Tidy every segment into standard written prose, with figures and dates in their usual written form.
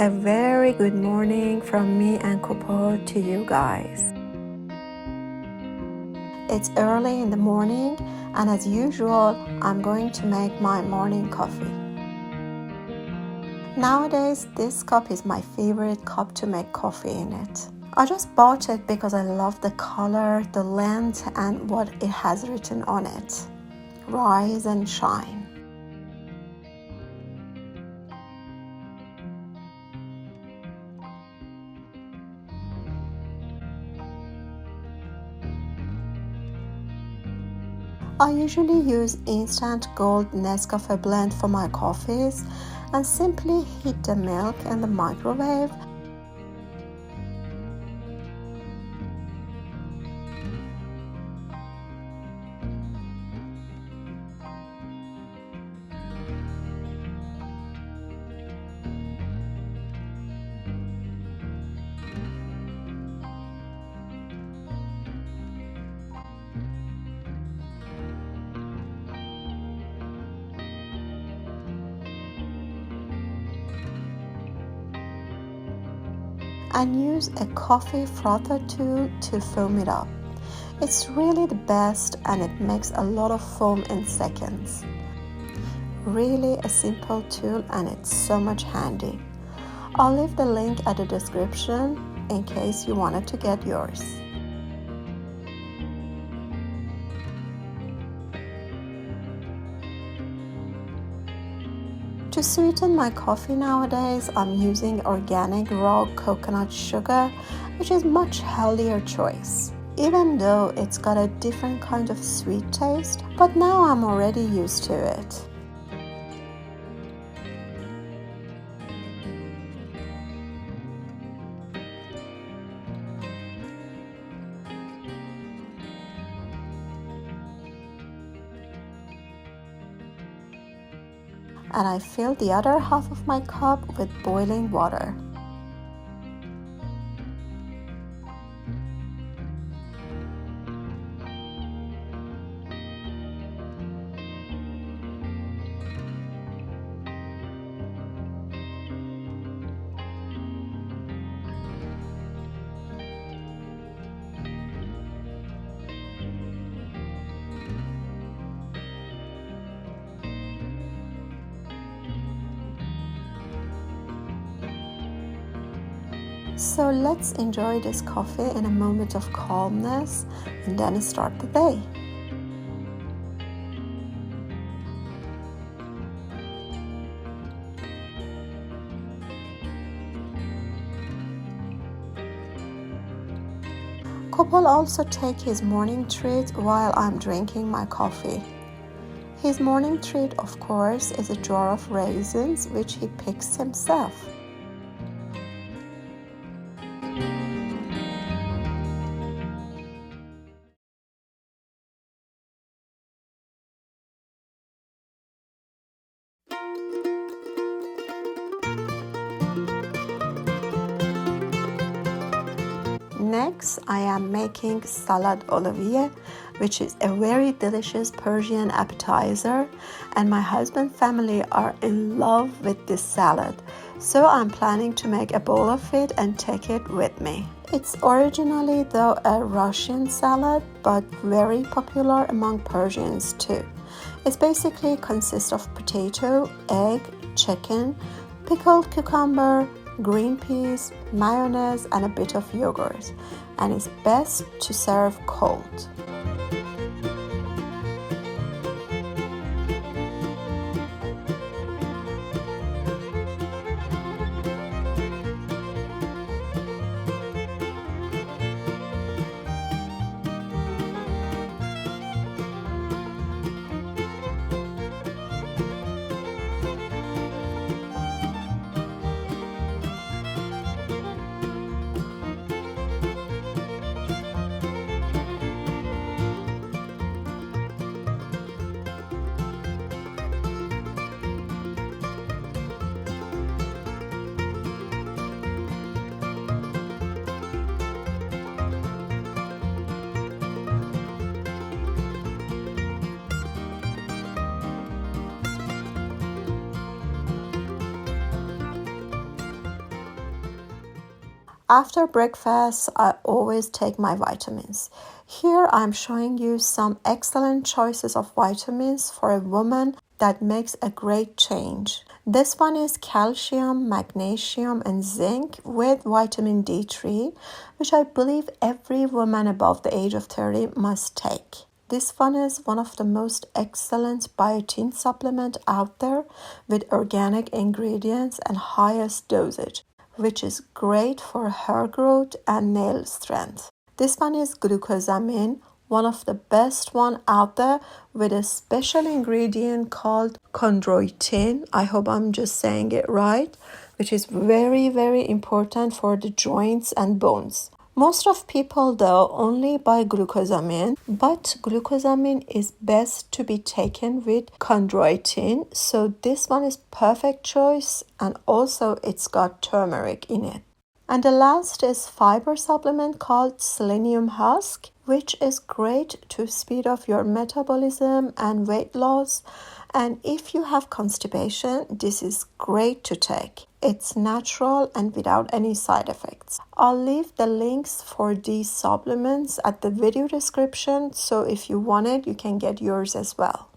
A very good morning from me and Kopo to you guys. It's early in the morning and as usual, I'm going to make my morning coffee. Nowadays, this cup is my favorite cup to make coffee in it. I just bought it because I love the color, the length, and what it has written on it. Rise and shine. I usually use instant gold Nescafe blend for my coffees and simply heat the milk in the microwave. And use a coffee frother tool to foam it up. It's really the best and it makes a lot of foam in seconds. Really a simple tool and it's so much handy. I'll leave the link at the description in case you wanted to get yours. To sweeten my coffee nowadays, I'm using organic raw coconut sugar, which is much healthier choice. Even though it's got a different kind of sweet taste, but now I'm already used to it. And I fill the other half of my cup with boiling water. So let's enjoy this coffee in a moment of calmness and then start the day. Kopal also takes his morning treat while I'm drinking my coffee. His morning treat, of course, is a jar of raisins which he picks himself. Next, I am making salad olivier, which is a very delicious Persian appetizer, and my husband family are in love with this salad, so I'm planning to make a bowl of it and take it with me. It's originally though a Russian salad, but very popular among Persians too. It basically consists of potato, egg, chicken, pickled cucumber, green peas, mayonnaise, and a bit of yogurt, and it's best to serve cold. After breakfast, I always take my vitamins. Here I'm showing you some excellent choices of vitamins for a woman that makes a great change. This one is calcium, magnesium, and zinc with vitamin D3, which I believe every woman above the age of 30 must take. This one is one of the most excellent biotin supplement out there with organic ingredients and highest dosage, which is great for hair growth and nail strength. This one is glucosamine, one of the best one out there with a special ingredient called Chondroitin. I hope I'm just saying it right, which is very, very important for the joints and bones. Most of people though only buy glucosamine, but glucosamine is best to be taken with chondroitin, so this one is perfect choice, and also it's got turmeric in it. And the last is fiber supplement called selenium husk, which is great to speed up your metabolism and weight loss. And if you have constipation, this is great to take. It's natural and without any side effects. I'll leave the links for these supplements at the video description, so if you want it, you can get yours as well.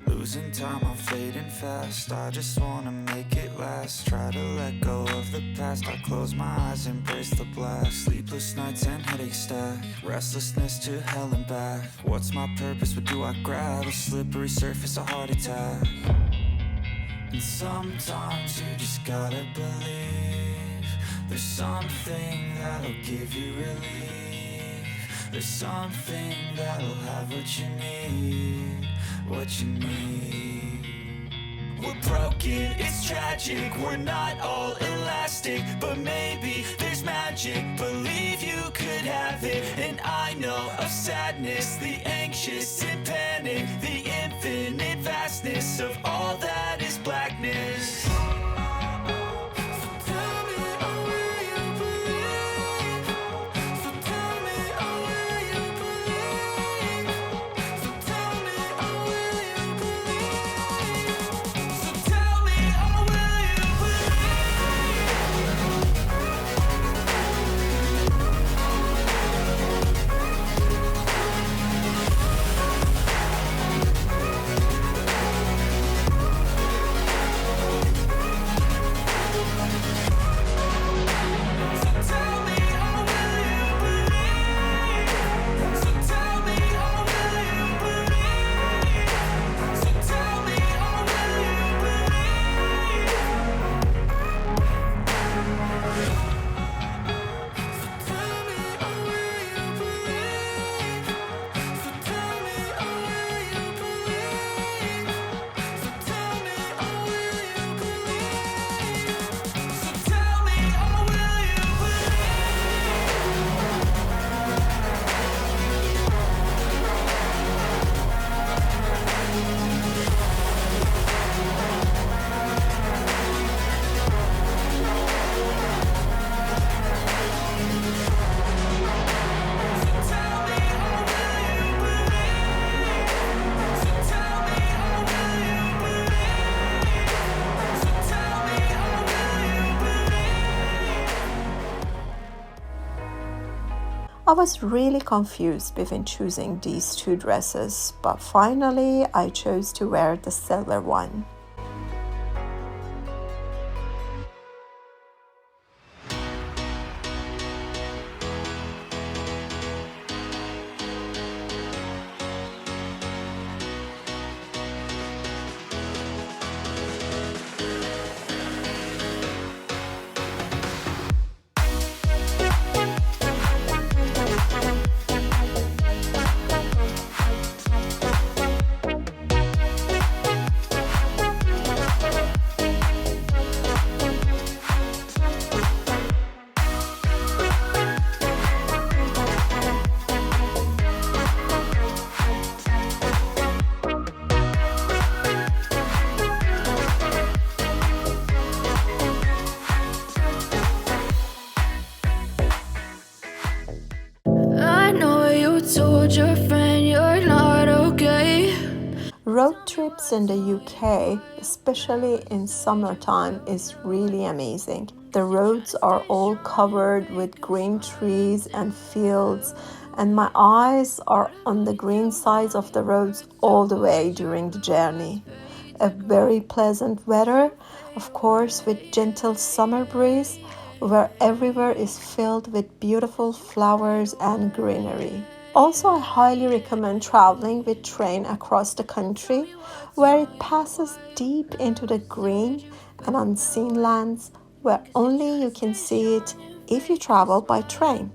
Losing time, I'm fading fast. I just wanna make it last. Try to let go of the past. I close my eyes, embrace the blast. Sleepless nights and headaches stack. Restlessness to hell and back. What's my purpose? What do I grab? A slippery surface, a heart attack. And sometimes you just gotta believe there's something that'll give you relief. There's something that'll have what you need. What you need. We're broken, it's tragic. We're not all elastic, but maybe there's magic. Believe you could have it. And I know of sadness, the anxious and panic, the infinite vastness of all that is blackness. I was really confused between choosing these two dresses, but finally I chose to wear the silver one. Road trips in the UK, especially in summertime, is really amazing. The roads are all covered with green trees and fields, and my eyes are on the green sides of the roads all the way during the journey. A very pleasant weather, of course, with gentle summer breeze, where everywhere is filled with beautiful flowers and greenery. Also, I highly recommend traveling with train across the country, where it passes deep into the green and unseen lands where only you can see it if you travel by train,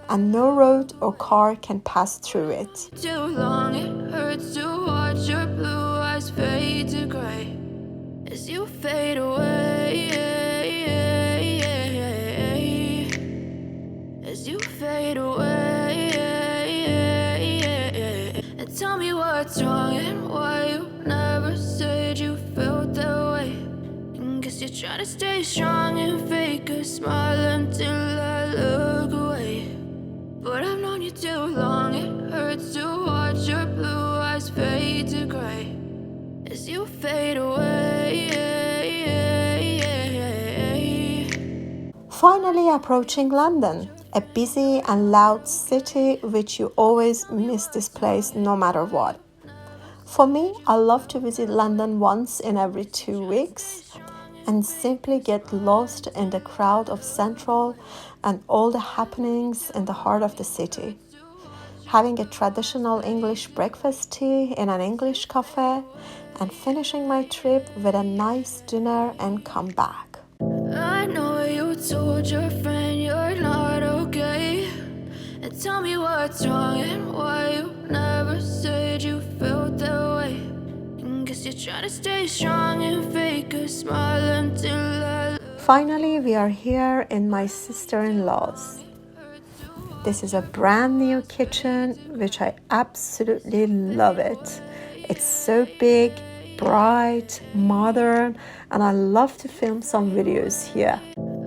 and no road or car can pass through it. Too long, it hurts to watch your blue eyes fade to gray as you fade away, as you fade away. And tell me what's wrong and why you never said you felt that way. And guess you're trying to stay strong and fake a smile until I look away. But I've known you too long, it hurts to watch your blue eyes fade to gray as you fade away. Finally approaching London, a busy and loud city which you always miss this place no matter what. For me, I love to visit London once in every 2 weeks and simply get lost in the crowd of Central and all the happenings in the heart of the city. Having a traditional English breakfast tea in an English cafe and finishing my trip with a nice dinner and come back. I know you told your friend you're not okay, and tell me what's wrong and why you never said you felt that way. And guess you're trying to stay strong and fake a smile until I... Finally, we are here in my sister-in-law's. This is a brand new kitchen, which I absolutely love it. It's so big, bright, modern, and I love to film some videos here.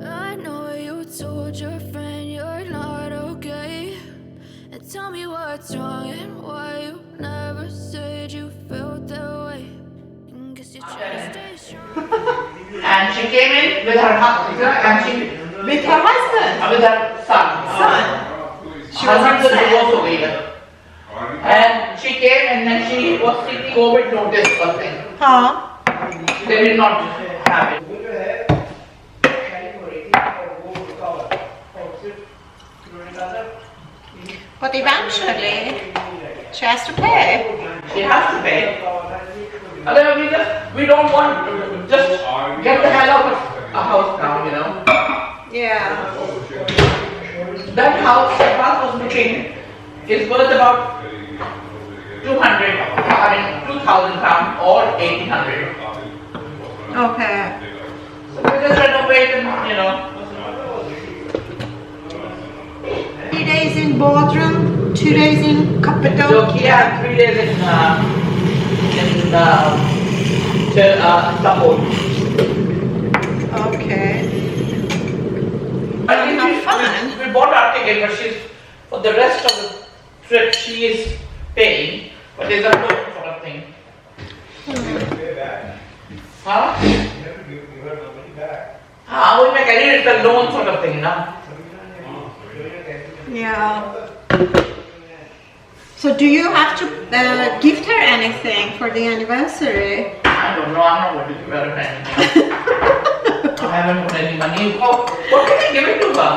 I know you told your friend you're not okay, and tell me what's wrong and why you never said you felt that way. And guess you're trying to stay strong. And she came in with her husband, and she With her husband? with her son. She was Husband was upset. divorce over here. And she came and then she was seeking COVID notice or thing. Huh? They did not have it. But eventually, she has to pay. She has to pay. Otherwise we don't want to just get the hell out of a house now, you know. Yeah. That house that Bas was looking is worth about 2,000 pounds or 1,800. Okay. So we just renovate and, you know. 3 days in Bodrum, 2 days in Cappadocia. Yeah, 3 days in Istanbul. Okay. I think Have fun. we bought our ticket, but she's for the rest of the trip she is paying, but there's a loan sort of thing. Huh? We make it a loan sort of thing, no? Yeah. So do you have to gift her anything for the anniversary? I don't know, I'm not going to give her anything. I haven't got any money. Oh, what can I give it to her?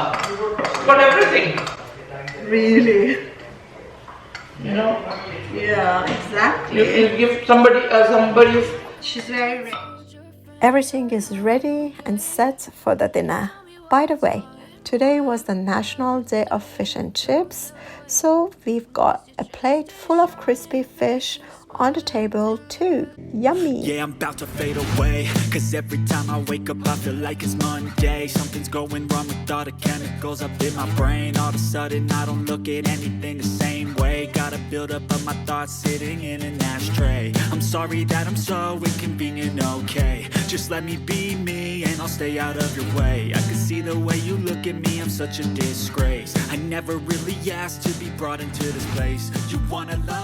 She's got everything. Really? You know? Yeah, exactly. You give somebody. She's very rich. Everything is ready and set for the dinner. By the way, today was the National Day of Fish and Chips, so we've got a plate full of crispy fish on the table too. Yummy! Yeah, I'm about to fade away, cause every time I wake up I feel like it's Monday. Something's going wrong with all the chemicals up in my brain. All of a sudden I don't look at anything the same way. Gotta build up of my thoughts sitting in an ashtray. I'm sorry that I'm so inconvenient, okay. Just let me be me and I'll stay out of your way. I can see the way you look at me, I'm such a disgrace. I never really asked to be brought into this place. You wanna love